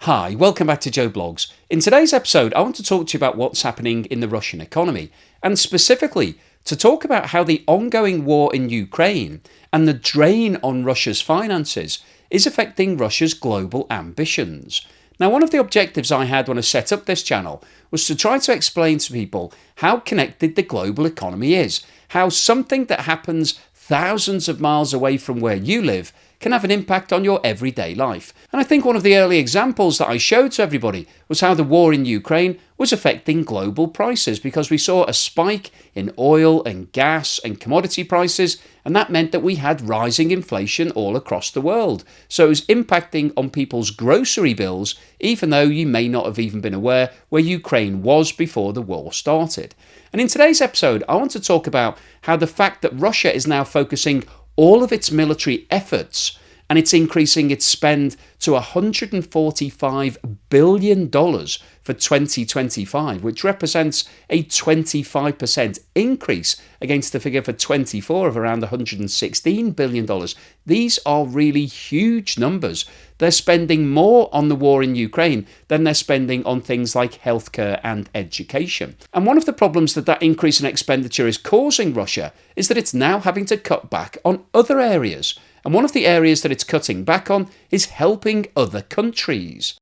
Hi, welcome back to Joe Blogs. In today's episode, I want to talk to you about what's happening in the Russian economy, and specifically to talk about how the ongoing war in Ukraine and the drain on Russia's finances is affecting Russia's global ambitions. Now, one of the objectives I had when I set up this channel was to try to explain to people how connected the global economy is, how something that happens thousands of miles away from where you live can have an impact on your everyday life. And I think one of the early examples that I showed to everybody was how the war in Ukraine was affecting global prices, because we saw a spike in oil and gas and commodity prices, and that meant that we had rising inflation all across the world. So it was impacting on people's grocery bills, even though you may not have even been aware where Ukraine was before the war started. And in today's episode, I want to talk about how the fact that Russia is now focusing all of its military efforts, and it's increasing its spend to $145 billion for 2025, which represents a 25% increase against the figure for 24 of around $116 billion. These are really huge numbers. They're spending more on the war in Ukraine than they're spending on things like healthcare and education. And one of the problems that increase in expenditure is causing Russia is that it's now having to cut back on other areas. And one of the areas that it's cutting back on is helping other countries.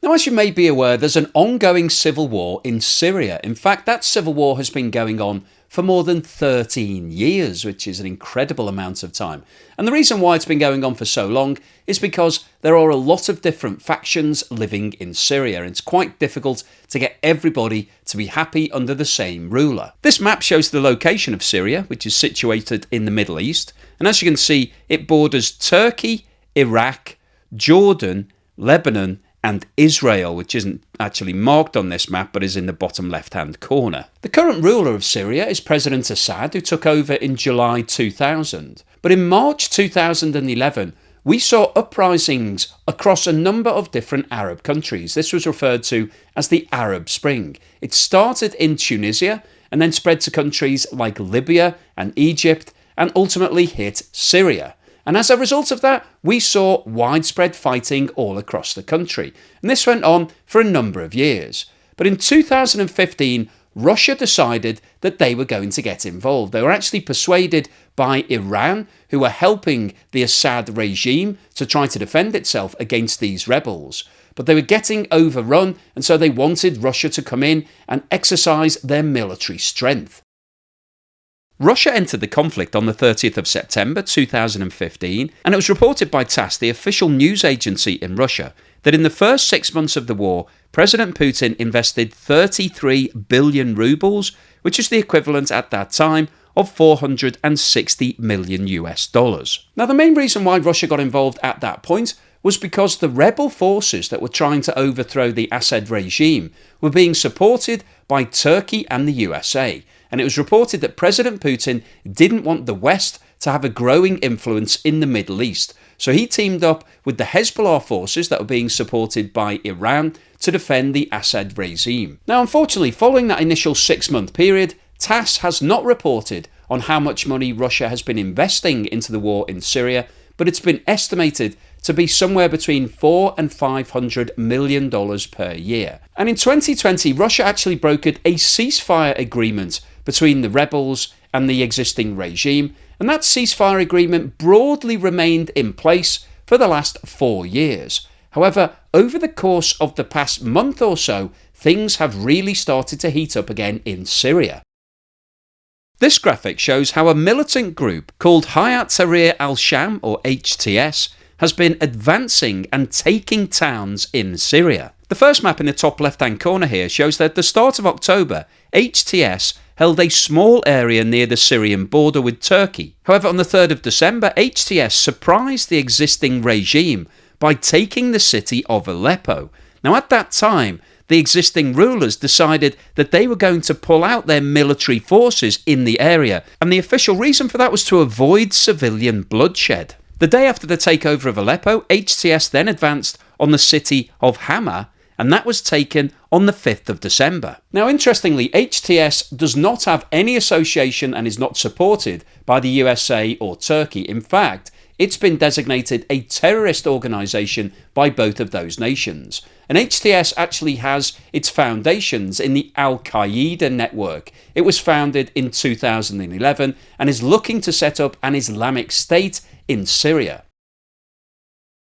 Now, as you may be aware, there's an ongoing civil war in Syria. In fact, that civil war has been going on for more than 13 years, which is an incredible amount of time. And the reason why it's been going on for so long is because there are a lot of different factions living in Syria, and it's quite difficult to get everybody to be happy under the same ruler. This map shows the location of Syria, which is situated in the Middle East, and as you can see, it borders Turkey, Iraq, Jordan, Lebanon, and Israel, which isn't actually marked on this map but is in the bottom left-hand corner. The current ruler of Syria is President Assad, who took over in July 2000. But in March 2011, we saw uprisings across a number of different Arab countries. This was referred to as the Arab Spring. It started in Tunisia and then spread to countries like Libya and Egypt and ultimately hit Syria. And as a result of that, we saw widespread fighting all across the country. And this went on for a number of years. But in 2015, Russia decided that they were going to get involved. They were actually persuaded by Iran, who were helping the Assad regime to try to defend itself against these rebels. But they were getting overrun, and so they wanted Russia to come in and exercise their military strength. Russia entered the conflict on the 30th of September 2015, and it was reported by TASS, the official news agency in Russia, that in the first 6 months of the war, President Putin invested 33 billion rubles, which is the equivalent at that time of 460 million US dollars. Now, the main reason why Russia got involved at that point was because the rebel forces that were trying to overthrow the Assad regime were being supported by Turkey and the USA. And it was reported that President Putin didn't want the West to have a growing influence in the Middle East. So he teamed up with the Hezbollah forces that were being supported by Iran to defend the Assad regime. Now, unfortunately, following that initial 6-month period, TASS has not reported on how much money Russia has been investing into the war in Syria, but it's been estimated to be somewhere between $400 and $500 million per year. And in 2020, Russia actually brokered a ceasefire agreement between the rebels and the existing regime, and that ceasefire agreement broadly remained in place for the last 4 years. However, over the course of the past month or so, things have really started to heat up again in Syria. This graphic shows how a militant group called Hayat Tahrir al-Sham, or HTS, has been advancing and taking towns in Syria. The first map in the top left-hand corner here shows that at the start of October, HTS held a small area near the Syrian border with Turkey. However, on the 3rd of December, HTS surprised the existing regime by taking the city of Aleppo. Now, at that time, the existing rulers decided that they were going to pull out their military forces in the area, and the official reason for that was to avoid civilian bloodshed. The day after the takeover of Aleppo, HTS then advanced on the city of Hama, and that was taken on the 5th of December. Now, interestingly, HTS does not have any association and is not supported by the USA or Turkey. In fact, it's been designated a terrorist organisation by both of those nations. And HTS actually has its foundations in the Al-Qaeda network. It was founded in 2011 and is looking to set up an Islamic State in Syria.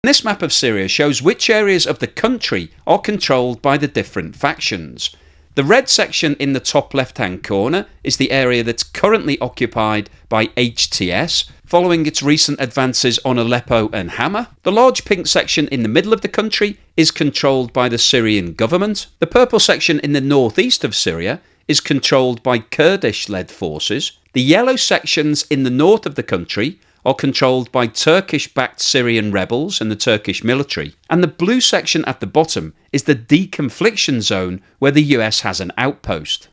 This map of Syria shows which areas of the country are controlled by the different factions. The red section in the top left-hand corner is the area that's currently occupied by HTS, following its recent advances on Aleppo and Hama. The large pink section in the middle of the country is controlled by the Syrian government. The purple section in the northeast of Syria is controlled by Kurdish-led forces. The yellow sections in the north of the country are controlled by Turkish-backed Syrian rebels and the Turkish military. And the blue section at the bottom is the deconfliction zone where the US has an outpost.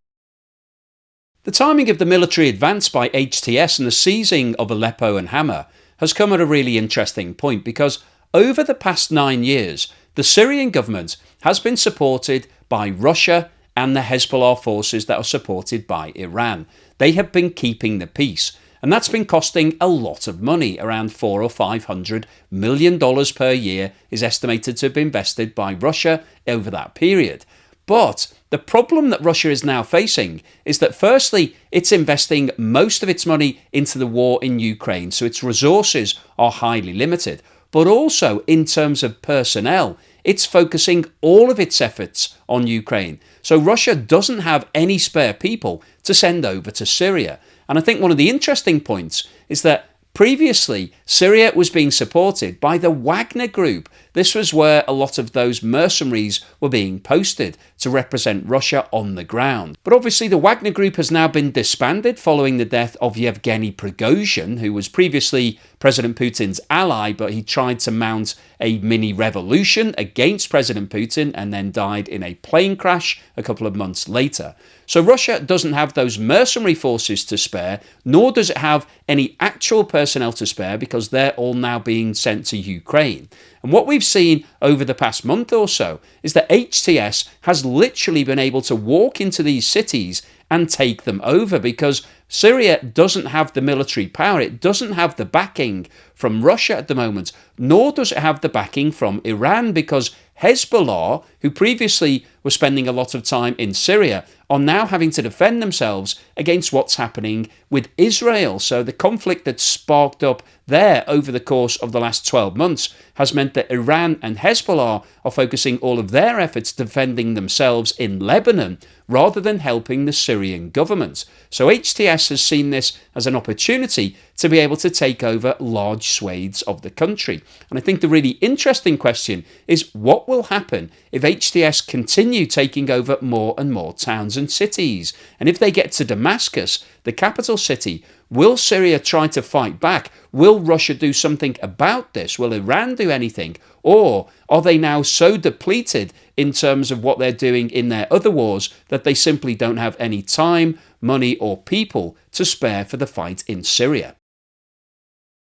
The timing of the military advance by HTS and the seizing of Aleppo and Hama has come at a really interesting point, because over the past 9 years, the Syrian government has been supported by Russia and the Hezbollah forces that are supported by Iran. They have been keeping the peace. And that's been costing a lot of money. Around $400 or $500 million per year is estimated to have been invested by Russia over that period. But the problem that Russia is now facing is that, firstly, it's investing most of its money into the war in Ukraine, so its resources are highly limited. But also, in terms of personnel, it's focusing all of its efforts on Ukraine. So Russia doesn't have any spare people to send over to Syria. And I think one of the interesting points is that previously Syria was being supported by the Wagner Group. This was where a lot of those mercenaries were being posted to represent Russia on the ground. But obviously the Wagner Group has now been disbanded following the death of Yevgeny Prigozhin, who was previously President Putin's ally, but he tried to mount a mini revolution against President Putin and then died in a plane crash a couple of months later. So Russia doesn't have those mercenary forces to spare, nor does it have any actual personnel to spare, because they're all now being sent to Ukraine. And what we've seen over the past month or so is that HTS has literally been able to walk into these cities and take them over, because Syria doesn't have the military power. It doesn't have the backing from Russia at the moment, nor does it have the backing from Iran, because Hezbollah, who previously were spending a lot of time in Syria, are now having to defend themselves against what's happening with Israel. So the conflict that's sparked up there over the course of the last 12 months has meant that Iran and Hezbollah are focusing all of their efforts defending themselves in Lebanon rather than helping the Syrian government. So HTS has seen this as an opportunity to be able to take over large swathes of the country. And I think the really interesting question is, what will happen if HTS continue taking over more and more towns and cities? And if they get to Damascus, the capital city, will Syria try to fight back? Will Russia do something about this? Will Iran do anything? Or are they now so depleted in terms of what they're doing in their other wars that they simply don't have any time, money or people to spare for the fight in Syria?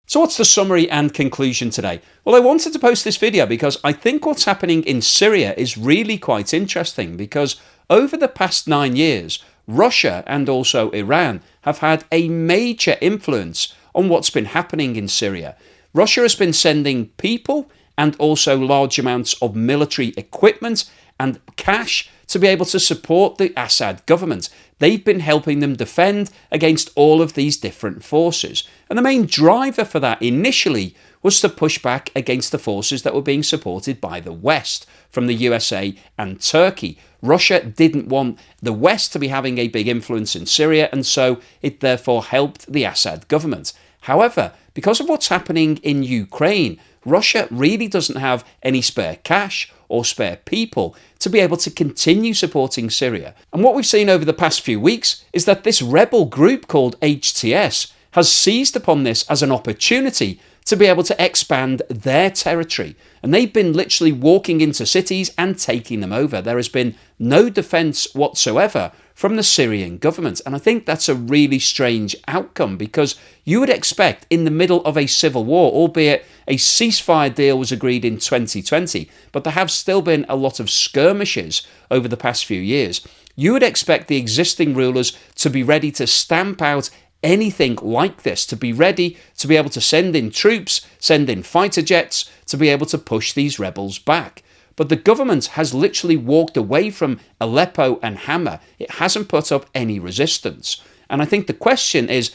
So what's the summary and conclusion today? Well, I wanted to post this video because I think what's happening in Syria is really quite interesting, because over the past 9 years, Russia and also Iran have had a major influence on what's been happening in Syria. Russia has been sending people and also large amounts of military equipment and cash to be able to support the Assad government. They've been helping them defend against all of these different forces. And the main driver for that initially was to push back against the forces that were being supported by the West, from the USA and Turkey. Russia didn't want the West to be having a big influence in Syria, and so it therefore helped the Assad government. However, because of what's happening in Ukraine, Russia really doesn't have any spare cash or spare people to be able to continue supporting Syria. And what we've seen over the past few weeks is that this rebel group called HTS has seized upon this as an opportunity to be able to expand their territory. And they've been literally walking into cities and taking them over. There has been no defence whatsoever from the Syrian government. And I think that's a really strange outcome, because you would expect in the middle of a civil war, albeit a ceasefire deal was agreed in 2020, but there have still been a lot of skirmishes over the past few years. You would expect the existing rulers to be ready to stamp out anything like this, to be ready to be able to send in troops, send in fighter jets, to be able to push these rebels back. But the government has literally walked away from Aleppo and Hama. It hasn't put up any resistance. And I think the question is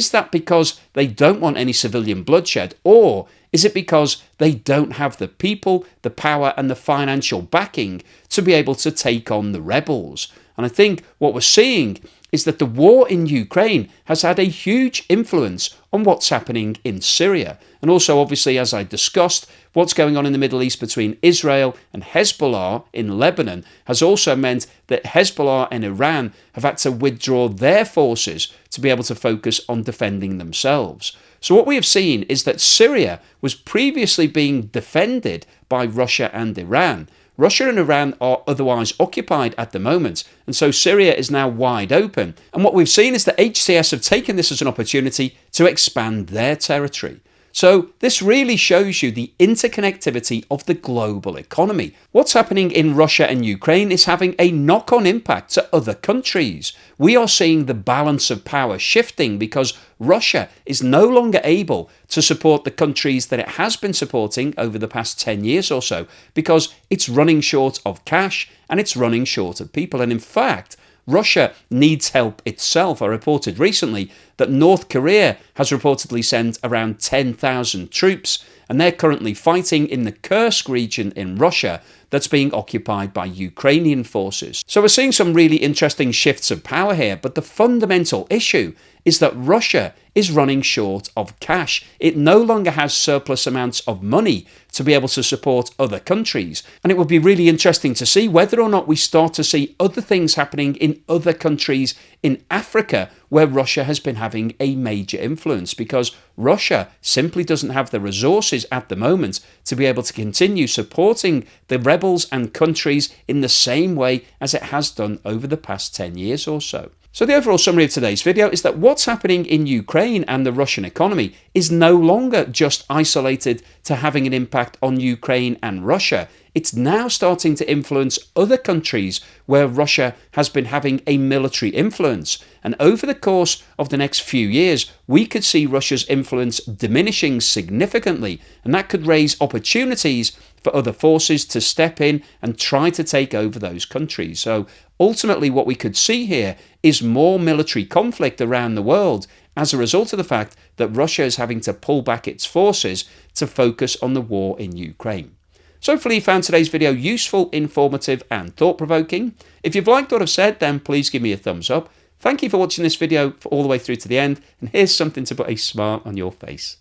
that because they don't want any civilian bloodshed, or is it because they don't have the people, the power and the financial backing to be able to take on the rebels? And I think what we're seeing is that the war in Ukraine has had a huge influence on what's happening in Syria. And also, obviously, as I discussed, what's going on in the Middle East between Israel and Hezbollah in Lebanon has also meant that Hezbollah and Iran have had to withdraw their forces to be able to focus on defending themselves. So what we have seen is that Syria was previously being defended by Russia and Iran. Russia and Iran are otherwise occupied at the moment, and so Syria is now wide open. And what we've seen is that HTS have taken this as an opportunity to expand their territory. So this really shows you the interconnectivity of the global economy. What's happening in Russia and Ukraine is having a knock-on impact to other countries. We are seeing the balance of power shifting because Russia is no longer able to support the countries that it has been supporting over the past 10 years or so, because it's running short of cash and it's running short of people. And in fact, Russia needs help itself. I reported recently that North Korea has reportedly sent around 10,000 troops, and they're currently fighting in the Kursk region in Russia that's being occupied by Ukrainian forces. So we're seeing some really interesting shifts of power here, but the fundamental issue is that Russia is running short of cash. It no longer has surplus amounts of money to be able to support other countries. And it would be really interesting to see whether or not we start to see other things happening in other countries in Africa where Russia has been having a major influence, because Russia simply doesn't have the resources at the moment to be able to continue supporting the rebels and countries in the same way as it has done over the past 10 years or so. So the overall summary of today's video is that what's happening in Ukraine and the Russian economy is no longer just isolated to having an impact on Ukraine and Russia. It's now starting to influence other countries where Russia has been having a military influence. And over the course of the next few years, we could see Russia's influence diminishing significantly, and that could raise opportunities for other forces to step in and try to take over those countries. So ultimately what we could see here is more military conflict around the world as a result of the fact that Russia is having to pull back its forces to focus on the war in Ukraine. So hopefully you found today's video useful, informative and thought-provoking. If you've liked what I've said, then please give me a thumbs up. Thank you for watching this video all the way through to the end, and here's something to put a smile on your face.